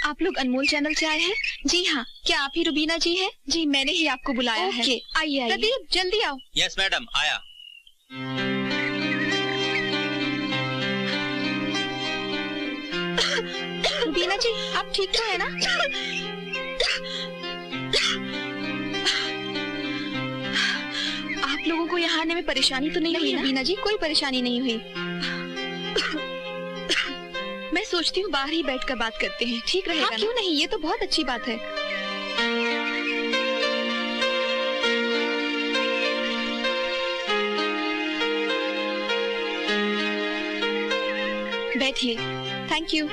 आप लोग अनमोल चैनल से आए हैं? जी हाँ। क्या आप ही रुबीना जी हैं? जी, मैंने ही आपको बुलाया है। आइए आइए। प्रदीप जल्दी आओ। यस मैडम, आया। रुबीना जी, आप ठीक तो है ना? आप लोगों को यहाँ आने में परेशानी तो नहीं हुई? रुबीना जी, कोई परेशानी नहीं हुई। मैं सोचती हूँ बाहर ही बैठकर बात करते हैं, ठीक रहेगा? हाँ, क्यों नहीं, ये तो बहुत अच्छी बात है। बैठिए। Thank you.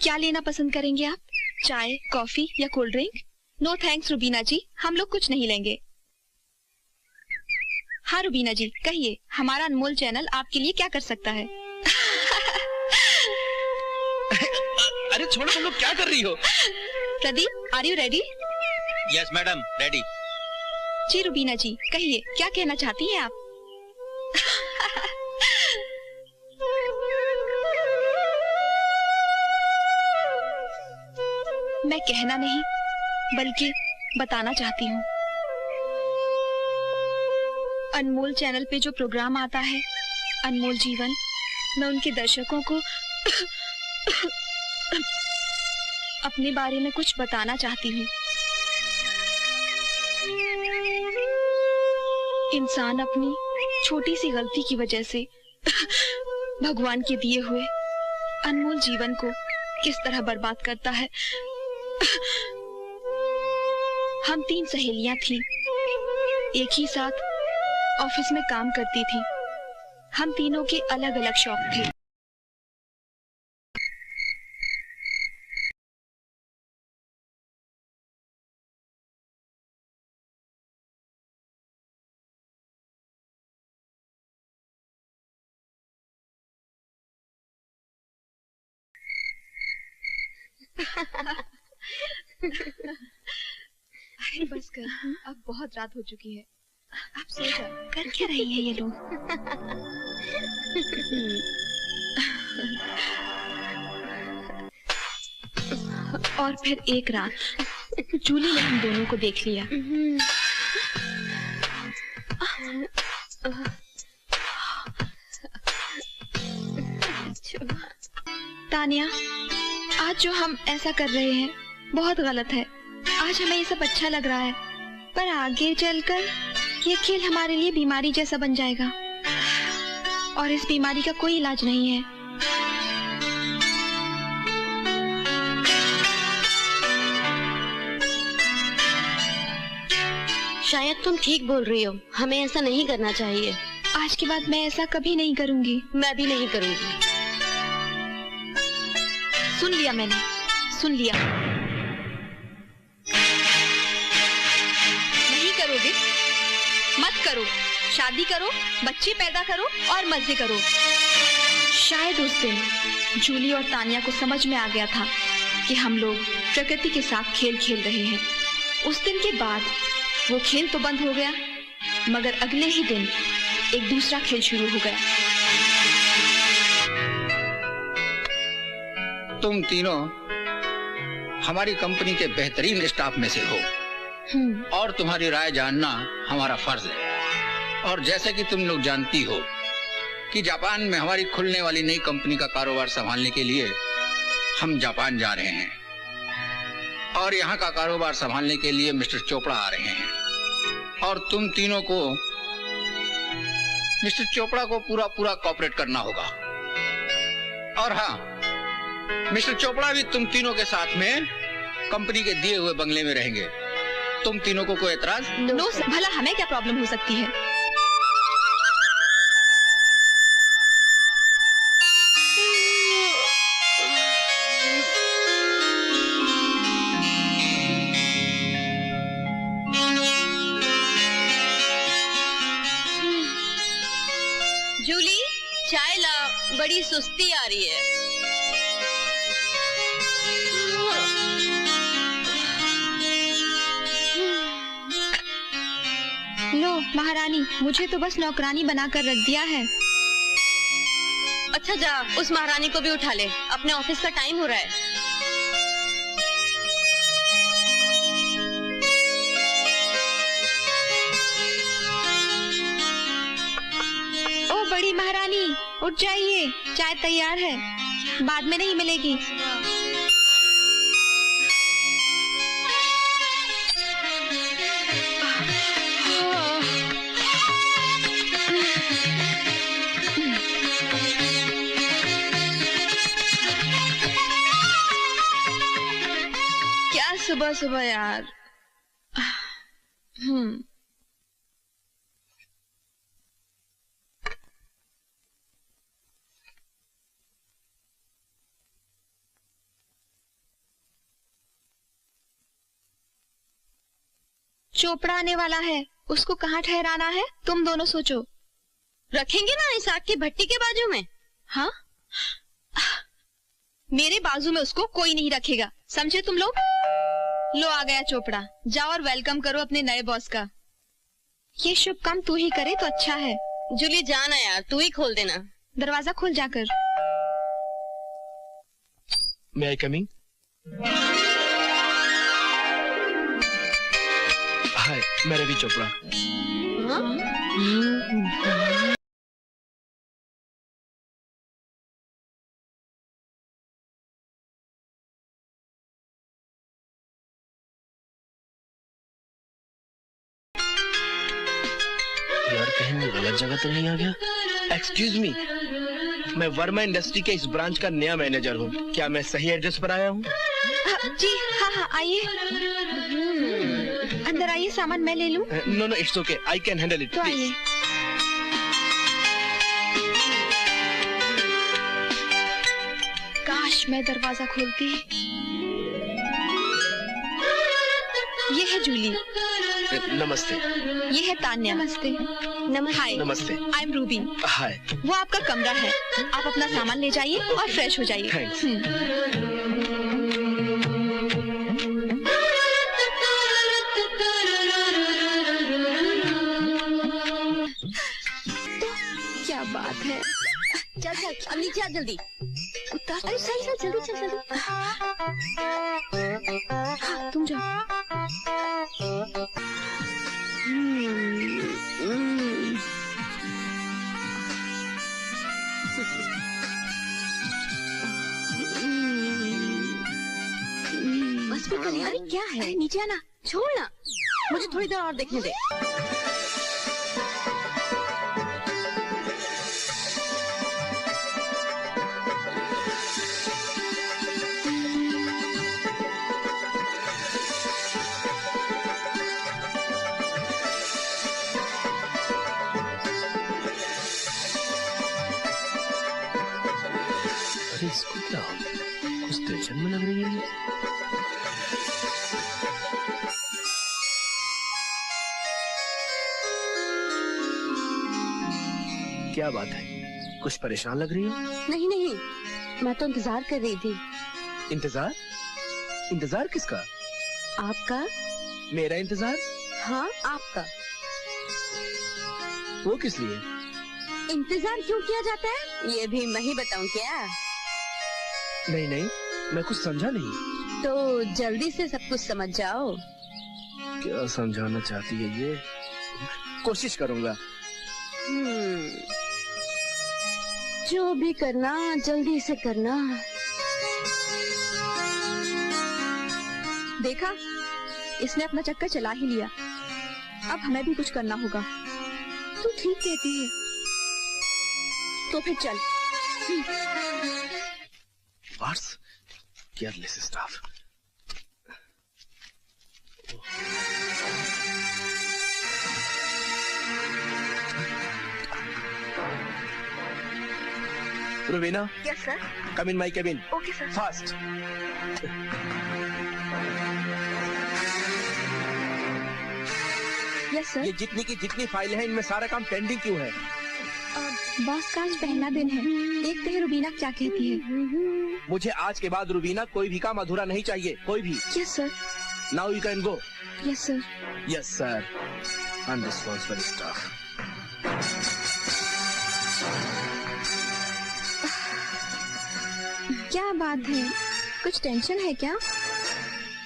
क्या लेना पसंद करेंगे आप? चाय, कॉफी या cold drink? No thanks Rubina ji, हम लोग कुछ नहीं लेंगे। हाँ रुबीना जी, कहिए, हमारा अनमोल चैनल आपके लिए क्या कर सकता है? अरे छोड़ो, तुम लोग क्या कर रही हो? Pradeep, are you ready? Yes madam, ready. जी रुबीना जी, कहिए, क्या कहना चाहती हैं आप? मैं कहना नहीं बल्कि बताना चाहती हूँ। अनमोल चैनल पे जो प्रोग्राम आता है, अनमोल जीवन, मैं उनके दर्शकों को अपने बारे में कुछ बताना चाहती हूँ। इंसान अपनी छोटी सी गलती की वजह से भगवान के दिए हुए अनमोल जीवन को किस तरह बर्बाद करता है। हम 3 सहेलियां थीं, एक ही साथ ऑफिस में काम करती थीं। हम तीनों के अलग अलग शौक थे। अरे बस कर, अब बहुत रात हो चुकी है, अब सो जा। कर क्या रही है ये लोग? और फिर एक रात जूली ने हम दोनों को देख लिया। तानिया, आज जो हम ऐसा कर रहे हैं बहुत गलत है। आज हमें ये सब अच्छा लग रहा है, पर आगे चलकर ये खेल हमारे लिए बीमारी जैसा बन जाएगा, और इस बीमारी का कोई इलाज नहीं है। शायद तुम ठीक बोल रही हो, हमें ऐसा नहीं करना चाहिए। आज के बाद मैं ऐसा कभी नहीं करूंगी। मैं भी नहीं करूंगी। सुन लिया मैंने, सुन लिया। नहीं करोगे? मत करो। शादी करो, बच्चे पैदा करो और मजे करो। शायद उस दिन जूली और तानिया को समझ में आ गया था कि हम लोग प्रकृति के साथ खेल खेल रहे हैं। उस दिन के बाद वो खेल तो बंद हो गया, मगर अगले ही दिन एक दूसरा खेल शुरू हो गया। तुम तीनों हमारी कंपनी के बेहतरीन स्टाफ में से हो, और तुम्हारी राय जानना हमारा फर्ज है। और जैसे कि तुम लोग जानती हो कि जापान में हमारी खुलने वाली नई कंपनी का कारोबार संभालने के लिए हम जापान जा रहे हैं, और यहाँ का कारोबार संभालने के लिए मिस्टर चोपड़ा आ रहे हैं। और तुम तीनों को मिस्टर चोपड़ा को पूरा कोऑपरेट करना होगा। और हाँ, मिस्टर चोपड़ा भी तुम तीनों के साथ में कंपनी के दिए हुए बंगले में रहेंगे। तुम तीनों को कोई एतराज? नो सर, भला हमें क्या प्रॉब्लम हो सकती है? जूली, चाय ला, बड़ी सुस्ती आ रही है। लो महारानी, मुझे तो बस नौकरानी बनाकर रख दिया है। अच्छा जा, उस महारानी को भी उठा ले, अपने ऑफिस का टाइम हो रहा है। ओ बड़ी महारानी, उठ जाइए, चाय तैयार है, बाद में नहीं मिलेगी। क्या सुबह सुबह यार। चोपड़ा आने वाला है, उसको कहाँ ठहराना है तुम दोनों सोचो। रखेंगे ना इस आग की भट्टी के बाजू में। हाँ, मेरे बाजू में उसको कोई नहीं रखेगा, समझे तुम लोग। लो आ गया चोपड़ा, जाओ और वेलकम करो अपने नए बॉस का। ये शुभ काम तू ही करे तो अच्छा है। जूली जाना यार, तू ही खोल देना। दरवाजा खोल जाकर। May I come in? हाय, मैं रवि चोपड़ा। यार कहीं मैं गलत जगह तो नहीं आ गया? एक्सक्यूज मी, मैं वर्मा इंडस्ट्री के इस ब्रांच का नया मैनेजर हूँ। क्या मैं सही एड्रेस पर आया हूँ? जी हाँ हाँ, आइए अंदर आइए, सामान मैं ले लूं। No no, it's okay, I can handle it. तो आइए। काश मैं दरवाजा खोलती। ये है जूली। नमस्ते। ये है तान्या। नमस्ते। हाय, नमस्ते। I am Ruby. हाय। वो आपका कमरा है, आप अपना सामान ले जाइए और फ्रेश हो जाइए। थैंक्स। क्या बात है। चल चल, अब नीचे आ जल्दी। उतार। अरे चल चल, जल्दी चल जल्दी। हाँ, तुम जाओ। बस भी करिए। अरे क्या है, नीचे आना। छोड़ ना, मुझे थोड़ी देर और देखने दे। अरे इसको क्या हो? कुछ टेंशन में लग रही है। क्या बात है, कुछ परेशान लग रही हो? नहीं नहीं, मैं तो इंतजार कर रही थी। इंतजार? इंतजार किसका? आपका। मेरा इंतजार? हाँ, आपका। वो किस लिए? इंतजार क्यों किया जाता है, ये भी मैं ही बताऊं क्या? नहीं नहीं, मैं कुछ समझा नहीं। तो जल्दी से सब कुछ समझ जाओ। क्या समझाना चाहती है ये? कोशिश करूंगा। जो भी करना जल्दी से करना। देखा, इसने अपना चक्कर चला ही लिया। अब हमें भी कुछ करना होगा। तू ठीक कहती है, तो फिर चल। What's careless stuff? Rubina? Yes sir. Come in my cabin. Okay sir. Fast. Yes sir. ये जितनी की जितनी फाइल है, इनमें सारा काम पेंडिंग क्यों है? बॉस का आज पहला दिन है, देखते हैं रुबीना क्या कहती है। मुझे आज के बाद रुबीना कोई भी काम अधूरा नहीं चाहिए, कोई भी। Yes sir. Now you can go. Yes sir. Yes sir. Unresponsible stuff. क्या बात है, कुछ टेंशन है क्या?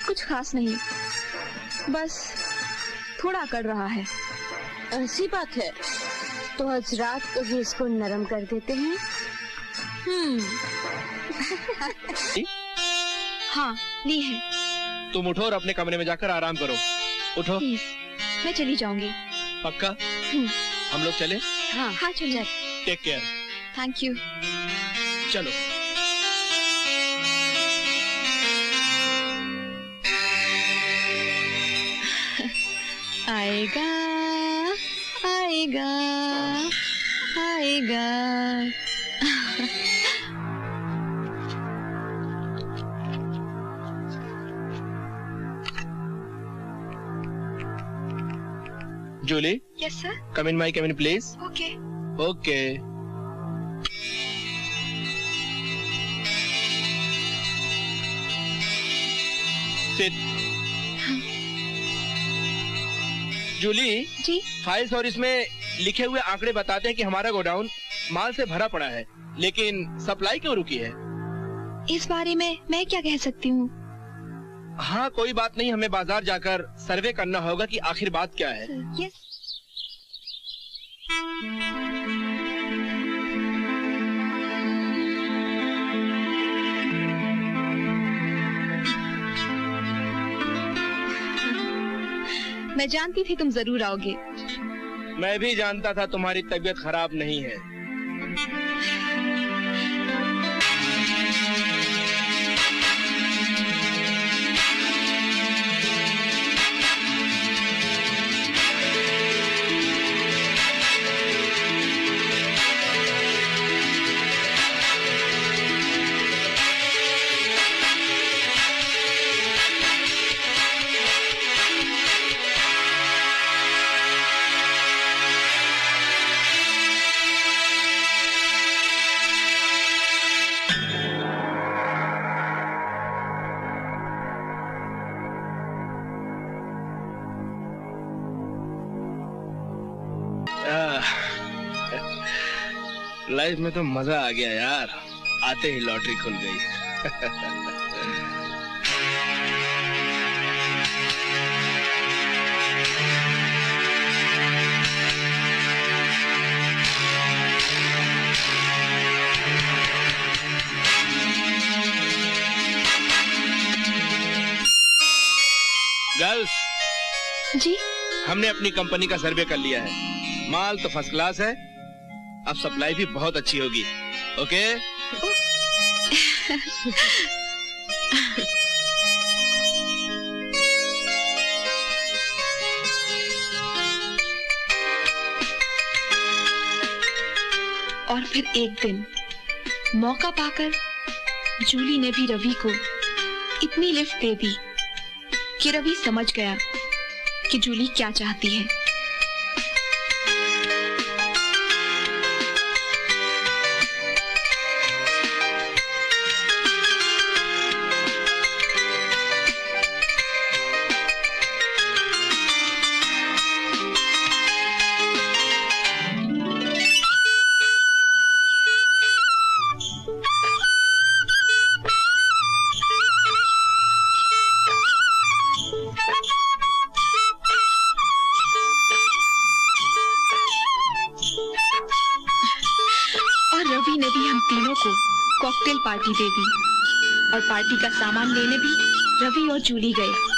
कुछ खास नहीं, बस थोड़ा अकड़ रहा है। ऐसी बात है तो आज रात को ही इसको नरम कर देते हैं। हाँ, ली है। तुम उठो और अपने कमरे में जाकर आराम करो। उठो। प्लीज, मैं चली जाऊंगी। पक्का? हम लोग चले? हाँ हाँ चलिए। Take care. Thank you. चलो। आएगा आएगा आएगा। Julie, yes sir. come in my cabin please. Okay. Okay. Sit. जूली, जी। फाइल्स और इसमें लिखे हुए आंकड़े बताते हैं कि हमारा गोडाउन माल से भरा पड़ा है, लेकिन सप्लाई क्यों रुकी है? इस बारे में मैं क्या कह सकती हूँ? हाँ, कोई बात नहीं, हमें बाजार जाकर सर्वे करना होगा कि आखिर बात क्या है। यस। मैं जानती थी तुम जरूर आओगे। मैं भी जानता था तुम्हारी तबीयत खराब नहीं है। लाइफ में तो मजा आ गया यार, आते ही लॉटरी खुल गई। गर्ल्स, जी। हमने अपनी कंपनी का सर्वे कर लिया है। माल तो फर्स्ट क्लास है, अब सप्लाई भी बहुत अच्छी होगी। ओके? और फिर एक दिन मौका पाकर जूली ने भी रवि को इतनी लिफ्ट दे दी कि रवि समझ गया कि जूली क्या चाहती है। रवि ने भी हम तीनों को कॉकटेल पार्टी दे दी और पार्टी का सामान लेने भी रवि और जूली गए।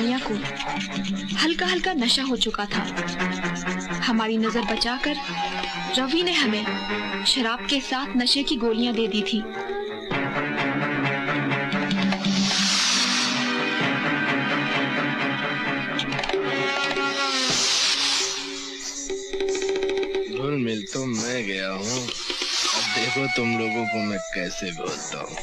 तानिया को हल्का हल्का नशा हो चुका था। हमारी नजर बचाकर रवि ने हमें शराब के साथ नशे की गोलियां दे दी थी। घुल मिल तो मैं गया हूँ, अब देखो तुम लोगों को मैं कैसे बोलता हूँ।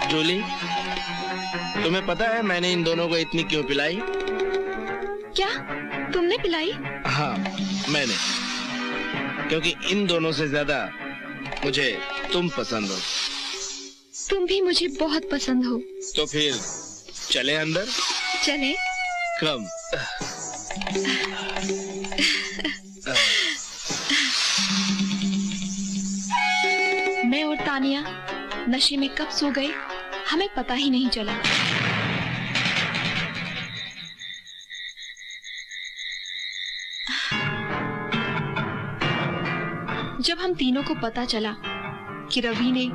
जूली, तुम्हें पता है मैंने इन दोनों को इतनी क्यों पिलाई? क्या तुमने पिलाई? हाँ मैंने, क्योंकि इन दोनों से ज्यादा मुझे तुम पसंद हो। तुम भी मुझे बहुत पसंद हो। तो फिर चले अंदर? चले। कम। मैं और तानिया नशे में कब सो गए हमें पता ही नहीं चला। जब हम तीनों को पता चला कि रवि ने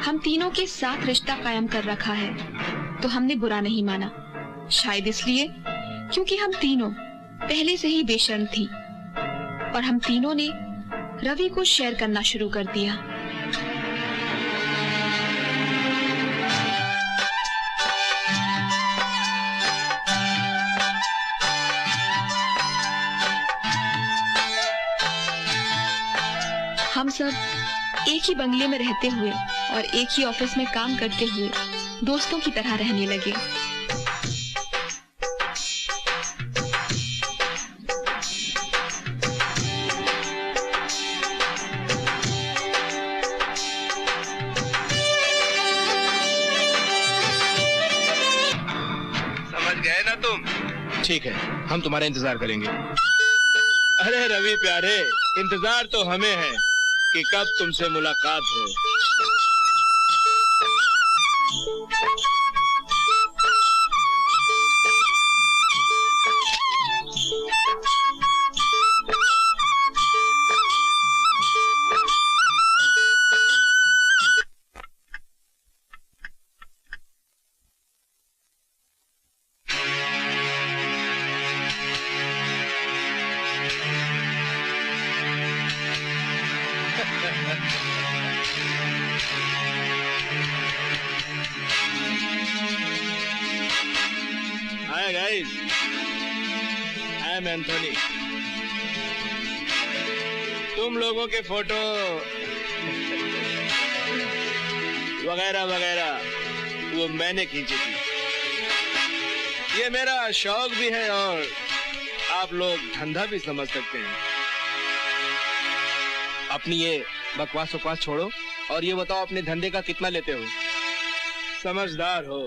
हम तीनों के साथ रिश्ता कायम कर रखा है तो हमने बुरा नहीं माना। शायद इसलिए क्योंकि हम तीनों पहले से ही बेशर्म थी और हम तीनों ने रवि को शेयर करना शुरू कर दिया। हम सब एक ही बंगले में रहते हुए और एक ही ऑफिस में काम करते हुए दोस्तों की तरह रहने लगे। समझ गए ना तुम? ठीक है, हम तुम्हारा इंतजार करेंगे। अरे रवि प्यारे, इंतजार तो हमें है कि कब तुमसे मुलाकात हो। Hi guys, I am Anthony. तुम लोगों के फोटो वगैरह वगैरह वो मैंने खींची थी। ये मेरा शौक भी है और आप लोग धंधा भी समझ सकते हैं। अपनी ये बकवास वकवास छोड़ो और ये बताओ अपने धंधे का कितना लेते हो? समझदार हो।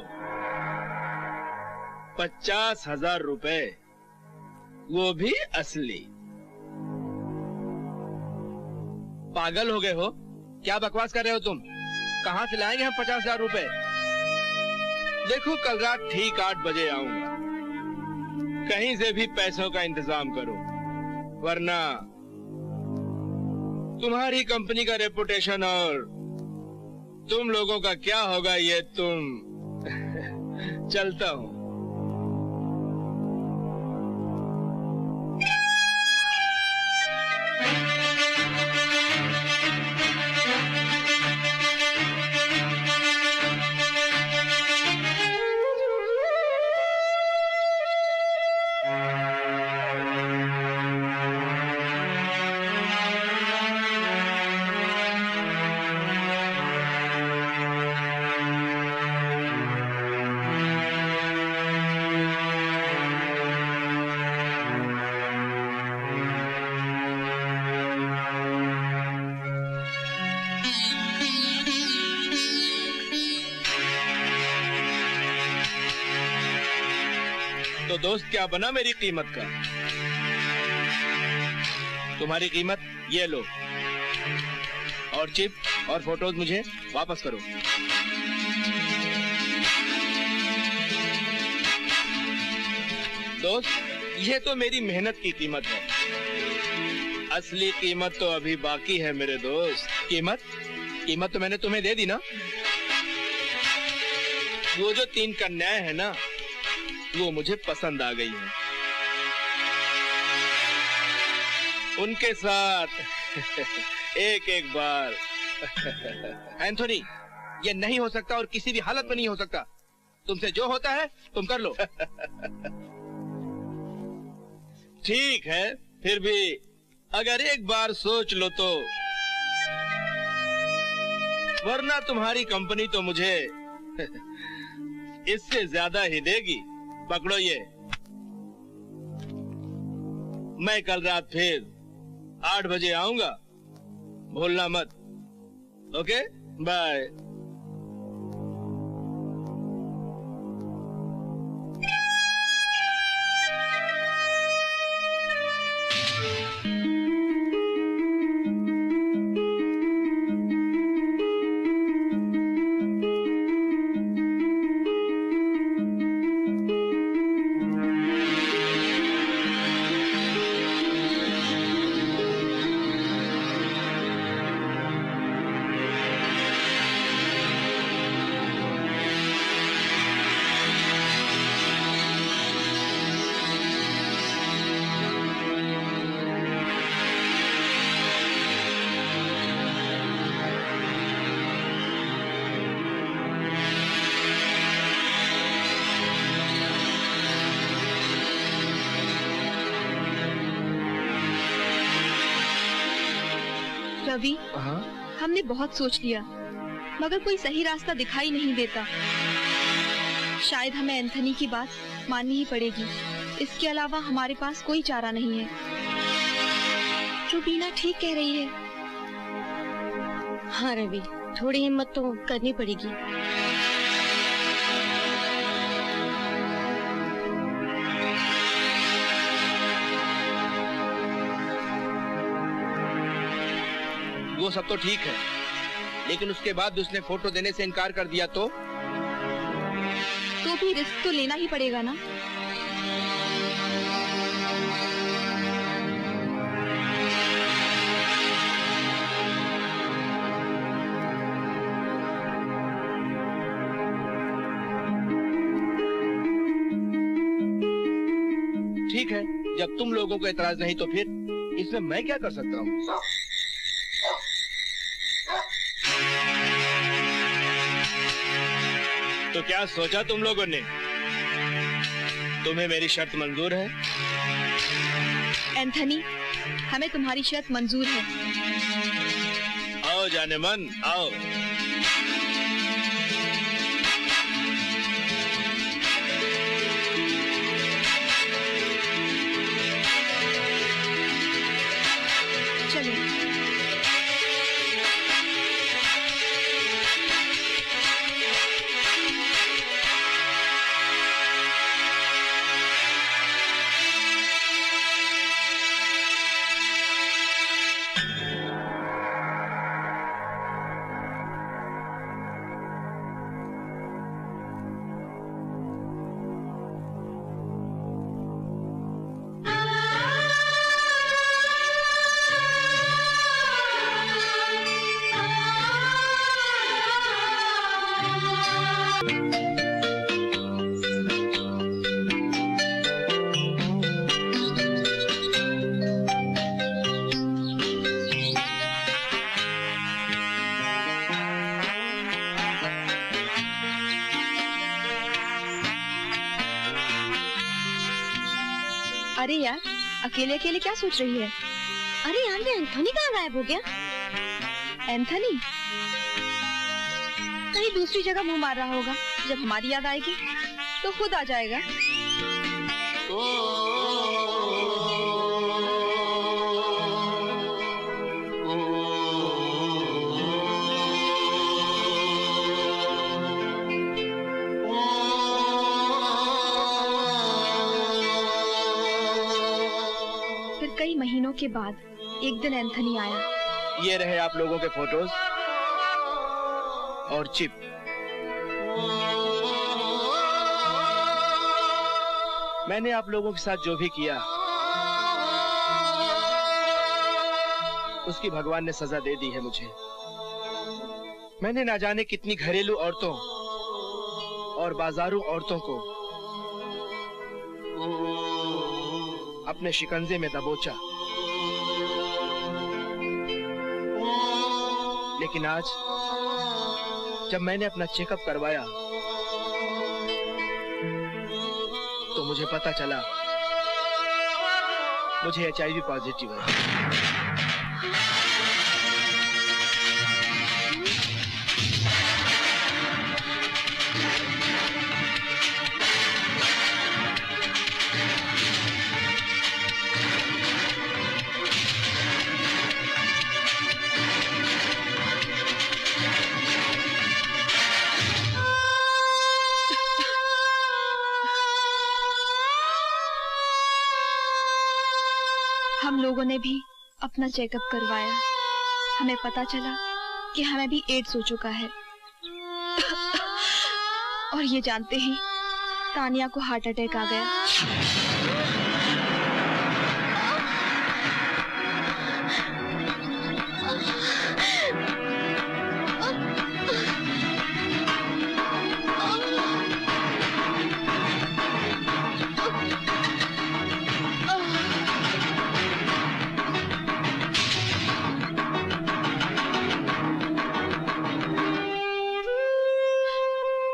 50,000 रुपए, वो भी असली। पागल हो गए हो? क्या बकवास कर रहे हो तुम? कहाँ से लाएंगे हम 50,000 रुपए? देखो कल रात ठीक 8 बजे आऊंगा। कहीं से भी पैसों का इंतजाम करो, वरना तुम्हारी कंपनी का रेपुटेशन और तुम लोगों का क्या होगा ये तुम चलता हूं। तो दोस्त क्या बना मेरी कीमत का। तुम्हारी कीमत ये लो, और चिप और फोटोज मुझे वापस करो। दोस्त, ये तो मेरी मेहनत की कीमत है, असली कीमत तो अभी बाकी है मेरे दोस्त। कीमत तो मैंने तुम्हें दे दी ना। वो जो 3 कन्याएं है ना, वो मुझे पसंद आ गई हैं। उनके साथ एक एक बार एंथोनी, ये नहीं हो सकता और किसी भी हालत में नहीं हो सकता। तुमसे जो होता है तुम कर लो। ठीक है, फिर भी अगर एक बार सोच लो तो, वरना तुम्हारी कंपनी तो मुझे इससे ज्यादा ही देगी। पकड़ो ये। मैं कल रात फिर 8 बजे आऊंगा, भूलना मत। Okay, bye. रवि, हमने बहुत सोच लिया, मगर कोई सही रास्ता दिखाई नहीं देता। शायद हमें एंथनी की बात माननी ही पड़ेगी। इसके अलावा हमारे पास कोई चारा नहीं है। रुबीना ठीक कह रही है। हाँ रवि, थोड़ी हिम्मत तो करनी पड़ेगी। वो सब तो ठीक है, लेकिन उसके बाद उसने फोटो देने से इनकार कर दिया तो भी रिस्क तो लेना ही पड़ेगा ना। ठीक है, जब तुम लोगों को एतराज नहीं तो फिर इसमें मैं क्या कर सकता हूँ। तो क्या सोचा तुम लोगों ने? तुम्हें मेरी शर्त मंजूर है? एंथनी, हमें तुम्हारी शर्त मंजूर है। आओ जाने मन, आओ। अरे यार, अकेले अकेले क्या सोच रही है? अरे यार, ये एंथनी कहाँ गायब हो गया? एंथनी कहीं दूसरी जगह मुंह मार रहा होगा। जब हमारी याद आएगी तो खुद आ जाएगा। के बाद एक दिन एंथनी आया। ये रहे आप लोगों के फोटोज और चिप। मैंने आप लोगों के साथ जो भी किया उसकी भगवान ने सजा दे दी है मुझे। मैंने ना जाने कितनी घरेलू औरतों और बाजारू औरतों को अपने शिकंजे में दबोचा, लेकिन आज जब मैंने अपना चेकअप करवाया तो मुझे पता चला मुझे HIV पॉजिटिव है। हम लोगों ने भी अपना चेकअप करवाया। हमें पता चला कि हमें भी एड्स हो चुका है। और ये जानते ही तानिया को हार्ट अटैक आ गया।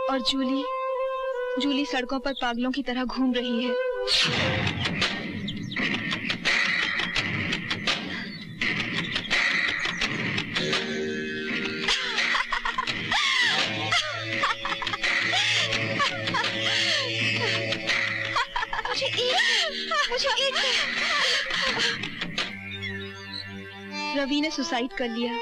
और जूली सड़कों पर पागलों की तरह घूम रही है। रवि ने सुसाइड कर लिया।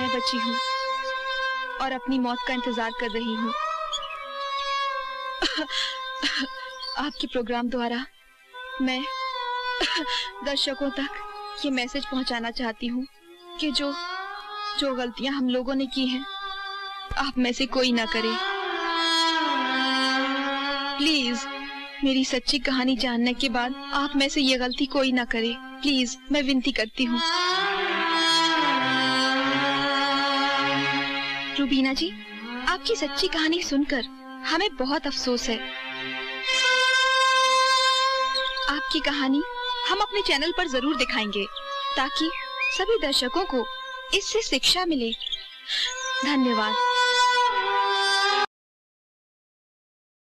बची हूँ और अपनी मौत का इंतजार कर रही हूँ। आपके प्रोग्राम द्वारा मैं दर्शकों तक ये मैसेज पहुंचाना चाहती हूँ कि जो गलतियां हम लोगों ने की हैं, आप में से कोई ना करे। प्लीज मेरी सच्ची कहानी जानने के बाद आप में से ये गलती कोई ना करे। प्लीज मैं विनती करती हूँ। रुबीना जी, आपकी सच्ची कहानी सुनकर हमें बहुत अफसोस है। आपकी कहानी हम अपने चैनल पर जरूर दिखाएंगे ताकि सभी दर्शकों को इससे शिक्षा मिले। धन्यवाद।